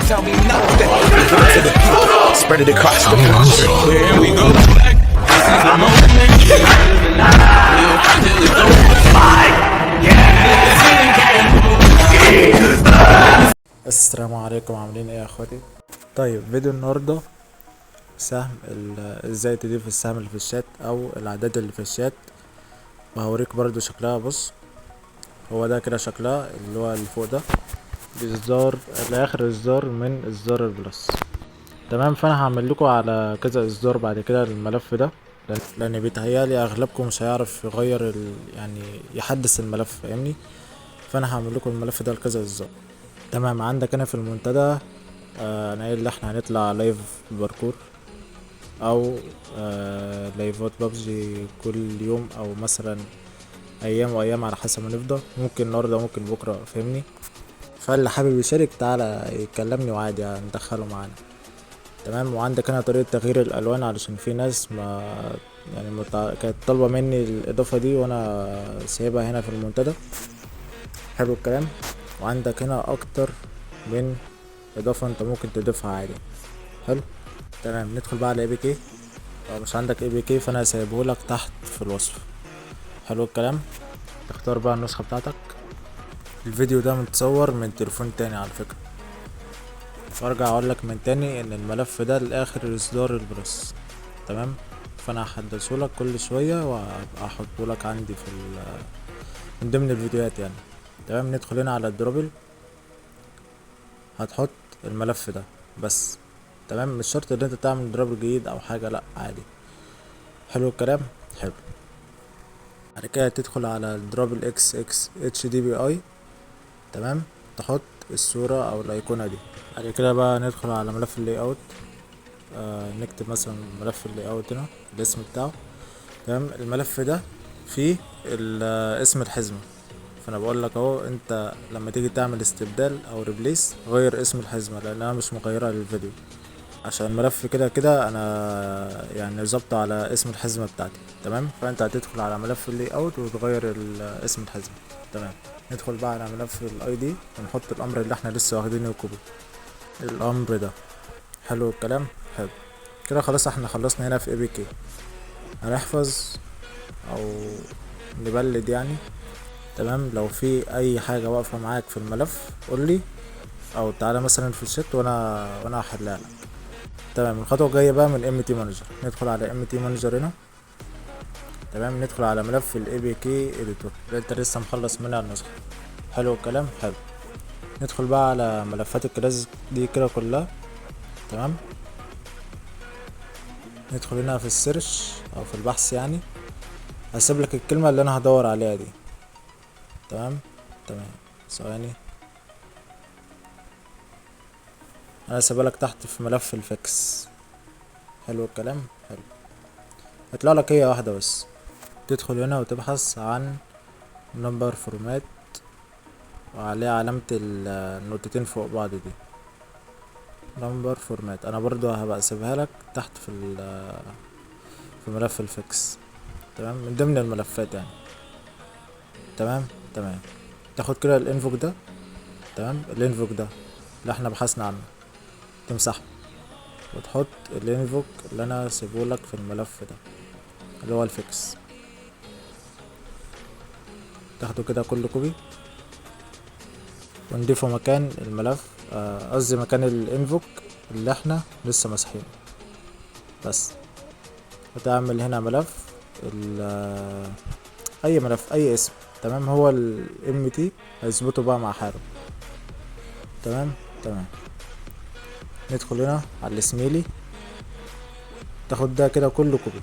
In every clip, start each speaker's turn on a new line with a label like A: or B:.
A: tell me nothing. To the people, spread it across the country. Here we go back. This is the moment. Till it goes back.
B: السلام عليكم، عاملين ايه يا اخواتي؟ طيب فيديو النهارده سهم ازاي تضيف السهم اللي في الشات او الاعداد اللي في الشات، وهوريك برضو شكلها. بص، هو ده كده شكلها اللي هو اللي فوق ده، دي اصدار لاخر اصدار من اصدار البلس. تمام، فانا هعمل لكم على كذا اصدار بعد كده الملف ده، لان بيتهيالي اغلبكم مش هيعرف يغير يعني يحدث الملف، فاهمني؟ فانا هعمل لكم الملف ده لكذا اصدار. تمام، عندك انا في المنتدى انا قايل ان احنا هنطلع لايف باركور او لايفات بابجي كل يوم، او مثلا ايام وايام على حسب ما نفضى، ممكن النهارده ممكن بكره، فاهمني؟ فاللي حابب يشارك تعالى يكلمني وعادي ندخله معانا. تمام، وعندك هنا طريقه تغيير الالوان، علشان في ناس ما يعني كانت طالبه مني الاضافه دي وانا سايبها هنا في المنتدى. حلو الكلام. وعندك هنا اكتر من اضافه انت ممكن تضيفها عادي. حلو. تمام، ندخل بقى على اي بي كي. لو مش عندك اي بي كي فانا سايبهولك تحت في الوصف. حلو الكلام. تختار بقى النسخه بتاعتك. الفيديو ده متصور من تليفون تاني على فكره، وارجع اقول لك من تاني ان الملف ده لاخر اصدار البلس. تمام، فانا هحدثهولك كل شويه وابقى احطهولك عندي في من ضمن الفيديوهات يعني. تمام، ندخل هنا على الدروبل، هتحط الملف ده بس. تمام، مش شرط ان انت تعمل درابل جديد او حاجه، لا عادي. حلو الكلام. حلو. بعد كده تدخل على الدرابل اكس اكس اتش دي بي اي. تمام، تحط الصوره او الايقونه دي. بعد كده بقى ندخل على ملف اللاي اوت. نكتب مثلا ملف اللاي اوت هنا الاسم بتاعه. تمام، الملف ده فيه اسم الحزمه، فانا بقول لك اهو، انت لما تيجي تعمل استبدال او ريبليس غير اسم الحزمه، لان انا مش مغيرها للفيديو، عشان الملف كده كده انا يعني ظبطه على اسم الحزمه بتاعتي. تمام، فانت هتدخل على ملف اللاي اوت وتغير اسم الحزمه. تمام، ندخل بقى على ملف الاي دي ونحط الامر اللي احنا لسه واخدينه كوبي، الامر ده. حلو الكلام. حلو كده، خلاص احنا خلصنا هنا في اي بي كي. هنحفظ او نبلد يعني. تمام، لو في اي حاجه واقفه معاك في الملف قولي، او تعالى مثلا في الشات وانا هحلها لك. تمام، الخطوه الجايه بقى من ام تي مانجر، ندخل على ام تي مانجر هنا. تمام، ندخل على ملف الاي بي كي اديتور اللي انت لسه مخلص منها النسخه. حلو الكلام. حلو، ندخل بقى على ملفات الكلاس دي كده كلها. تمام، ندخل هنا في السيرش او في البحث يعني، هسيب لك الكلمه اللي انا هدور عليها دي. تمام. تمام، ثواني، انا سيبها لك تحت في ملف الفيكس. حلو الكلام. حلو، هيطلع لك هي واحده بس، تدخل هنا وتبحث عن نمبر فورمات وعليها علامة النقطتين فوق بعض دي، نمبر فورمات. انا برضو هبقى اسيبها لك تحت في ملف الفيكس. تمام، من ضمن الملفات يعني. تمام. تمام، تاخد كده الانفوك ده. تمام، الانفوك ده اللي احنا بحثنا عنه تمسحه، وتحط الانفوك اللي انا سيبهولك في الملف ده اللي هو الفيكس، تاخده كده كله كوبي ونضيفه مكان الملف، قصدي مكان الانفوك اللي احنا لسه مسحينه بس. وتعمل هنا ملف اي ملف اي اسم. تمام، هو الام تي هيظبطه بقى مع حاله. تمام. تمام، ندخل هنا على الاسميلي، تاخد ده كده كله كوبي.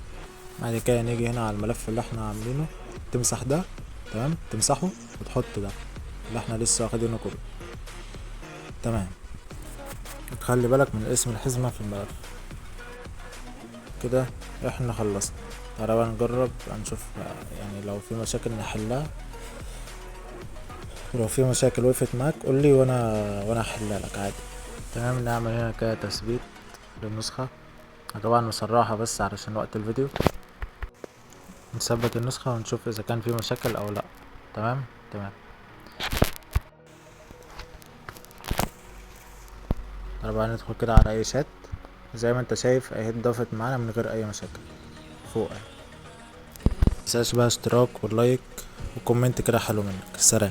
B: بعد كده نيجي هنا على الملف اللي احنا عاملينه، تمسح ده. تمام، تمسحه وتحط ده اللي احنا لسه واخدينه كوبي. تمام، تخلي بالك من اسم الحزمة في الملف. كده احنا خلصنا. تعالى بقى نجرب هنشوف يعني لو في مشاكل نحلها، ولو في مشاكل وقفت معاك قولي وانا احلها لك عادي. تمام، نعمل هنا كده تثبيت للنسخة. طبعا نسرعها بس علشان وقت الفيديو، نثبت النسخة ونشوف اذا كان في مشاكل او لا. تمام. تمام، انا بقى ندخل كده على اي شات زي ما انت شايف اهي اتضافت معانا من غير اي مشاكل فوق اهي. متنساش بقى اشتراك واللايك وكومنت كده حلو منك. سلام.